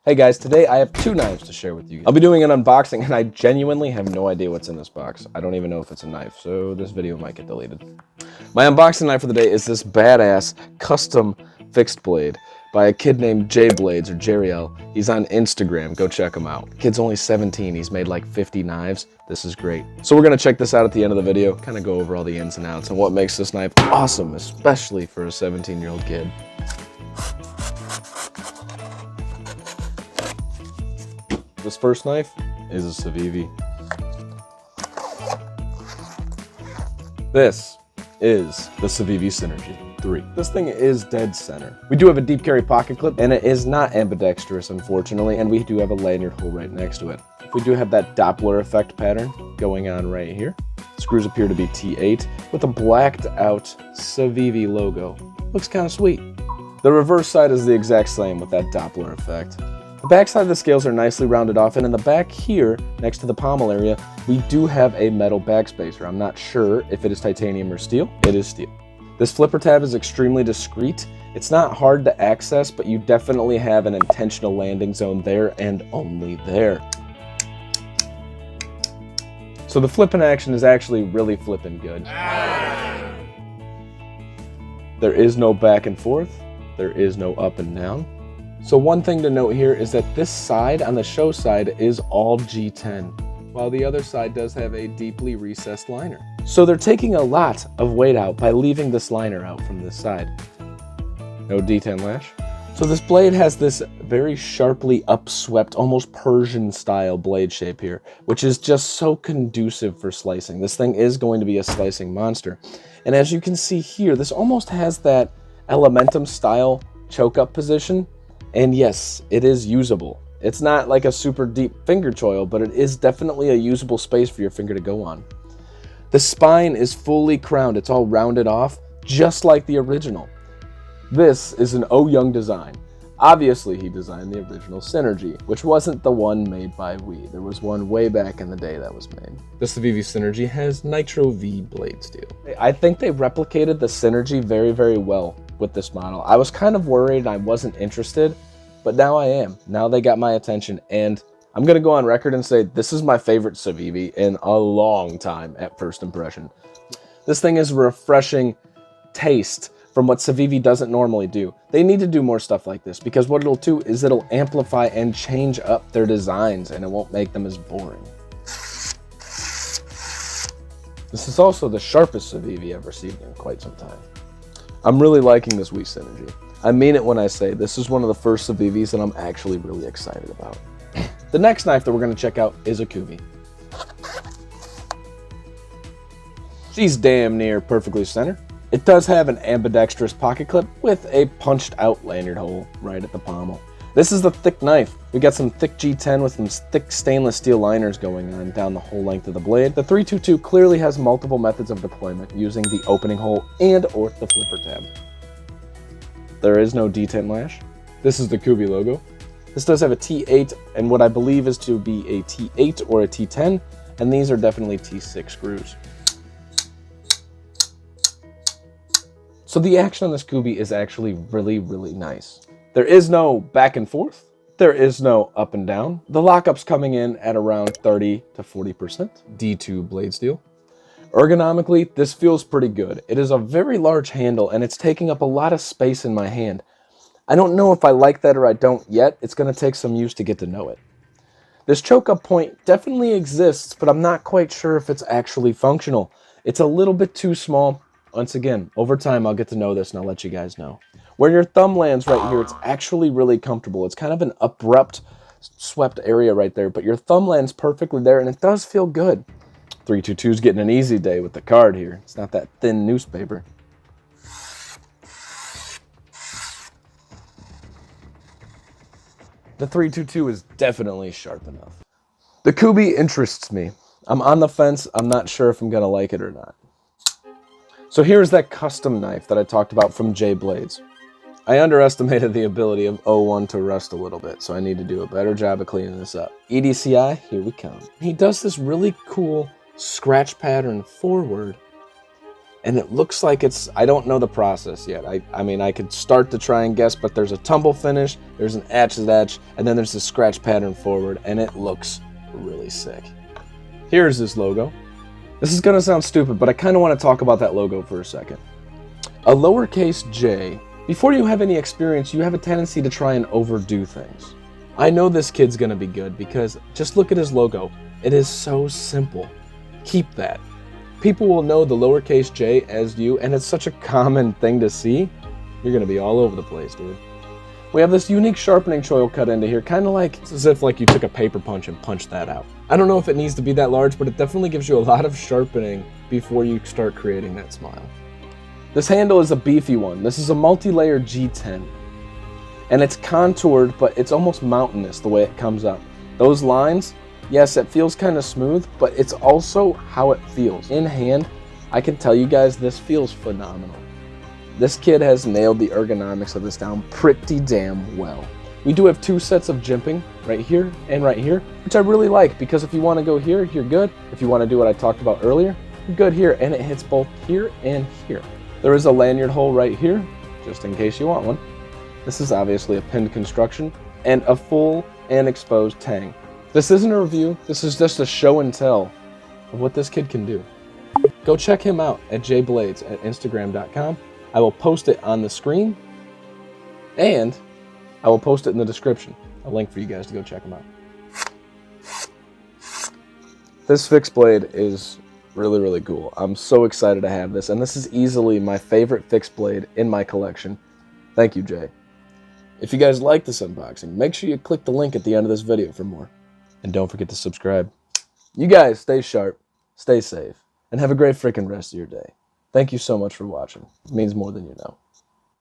Hey guys, today I have two knives to share with you. I'll be doing an unboxing and I genuinely have no idea what's in this box. I don't even know if it's a knife, so this video might get deleted. My unboxing knife for the day is this badass custom fixed blade by a kid named JBlades or Jeriel. He's on Instagram, go check him out. Kid's only 17, he's made like 50 knives. This is great. So we're gonna check this out at the end of the video, kind of go over all the ins and outs and what makes this knife awesome, especially for a 17-year-old kid. This first knife is a Civivi. This is the Civivi Synergy 3. This thing is dead center. We do have a deep carry pocket clip, and it is not ambidextrous, unfortunately, and we do have a lanyard hole right next to it. We do have that Doppler effect pattern going on right here. Screws appear to be T8 with a blacked out Civivi logo. Looks kind of sweet. The reverse side is the exact same with that Doppler effect. The back side of the scales are nicely rounded off, and in the back here, next to the pommel area, we do have a metal backspacer. I'm not sure if it is titanium or steel. It is steel. This flipper tab is extremely discreet. It's not hard to access, but you definitely have an intentional landing zone there and only there. So the flipping action is actually really flipping good. There is no back and forth. There is no up and down. So one thing to note here is that this side, on the show side, is all G10, while the other side does have a deeply recessed liner. So they're taking a lot of weight out by leaving this liner out from this side. No D10 lash. So this blade has this very sharply upswept, almost Persian style blade shape here, which is just so conducive for slicing. This thing is going to be a slicing monster. And as you can see here, this almost has that Elementum style choke up position. And yes, it is usable. It's not like a super deep finger choil, but it is definitely a usable space for your finger to go on. The spine is fully crowned. It's all rounded off, just like the original. This is an O Young design. Obviously, he designed the original Synergy, which wasn't the one made by we. There was one way back in the day that was made. The Civivi Synergy has Nitro V blade steel. I think they replicated the Synergy very, very well with this model. I was kind of worried I wasn't interested, but now I am. Now they got my attention, and I'm gonna go on record and say this is my favorite Civivi in a long time at first impression. This thing is a refreshing taste from what Civivi doesn't normally do. They need to do more stuff like this, because what it'll do is it'll amplify and change up their designs, and it won't make them as boring. This is also the sharpest Civivi I've received in quite some time. I'm really liking this Synergy. I mean it when I say this is one of the first Civivis that I'm actually really excited about. The next knife that we're going to check out is a Kubey. She's damn near perfectly centered. It does have an ambidextrous pocket clip with a punched out lanyard hole right at the pommel. This is the thick knife. We got some thick G10 with some thick stainless steel liners going on down the whole length of the blade. The 322 clearly has multiple methods of deployment using the opening hole and or the flipper tab. There is no D10 lash. This is the Kubey logo. This does have a T8 and what I believe is to be a T8 or a T10, and these are definitely T6 screws. So the action on this Kubey is actually really, really nice. There is no back and forth. There is no up and down. The lockup's coming in at around 30 to 40%. D2 blade steel. Ergonomically, this feels pretty good. It is a very large handle and it's taking up a lot of space in my hand. I don't know if I like that or I don't yet. It's going to take some use to get to know it. This choke up point definitely exists, but I'm not quite sure if it's actually functional. It's a little bit too small. Once again, over time I'll get to know this and I'll let you guys know. Where your thumb lands right here, it's actually really comfortable. It's kind of an abrupt, swept area right there, but your thumb lands perfectly there and it does feel good. 322's getting an easy day with the card here. It's not that thin newspaper. The 322 is definitely sharp enough. The Kubey interests me. I'm on the fence. I'm not sure if I'm gonna like it or not. So here's that custom knife that I talked about from JBlades. I underestimated the ability of O1 to rust a little bit, so I need to do a better job of cleaning this up. EDCI, here we come. He does this really cool scratch pattern forward, and it looks like it's, I don't know the process yet. I mean, I could start to try and guess, but there's a tumble finish, there's an etched edge, and then there's a scratch pattern forward, and it looks really sick. Here's this logo. This is gonna sound stupid, but I kind of want to talk about that logo for a second. A lowercase j, before you have any experience, you have a tendency to try and overdo things. I know this kid's gonna be good because just look at his logo. It is so simple. Keep that. People will know the lowercase j as you, and it's such a common thing to see. You're gonna be all over the place, dude. We have this unique sharpening choil cut into here, kind of like, it's as if like you took a paper punch and punched that out. I don't know if it needs to be that large, but it definitely gives you a lot of sharpening before you start creating that smile. This handle is a beefy one. This is a multi-layer G10. And it's contoured, but it's almost mountainous the way it comes up. Those lines, yes, it feels kind of smooth, but it's also how it feels. In hand, I can tell you guys this feels phenomenal. This kid has nailed the ergonomics of this down pretty damn well. We do have 2 sets of jimping, right here and right here, which I really like because if you want to go here, you're good. If you want to do what I talked about earlier, you're good here, and it hits both here and here. There is a lanyard hole right here, just in case you want one. This is obviously a pinned construction, and a full and exposed tang. This isn't a review, this is just a show and tell of what this kid can do. Go check him out at JBlades at Instagram.com. I will post it on the screen, and I will post it in the description. A link for you guys to go check him out. This fixed blade is really, really cool. I'm so excited to have this, and this is easily my favorite fixed blade in my collection. Thank you, Jay. If you guys like this unboxing, make sure you click the link at the end of this video for more. And don't forget to subscribe. You guys stay sharp, stay safe, and have a great freaking rest of your day. Thank you so much for watching. It means more than you know.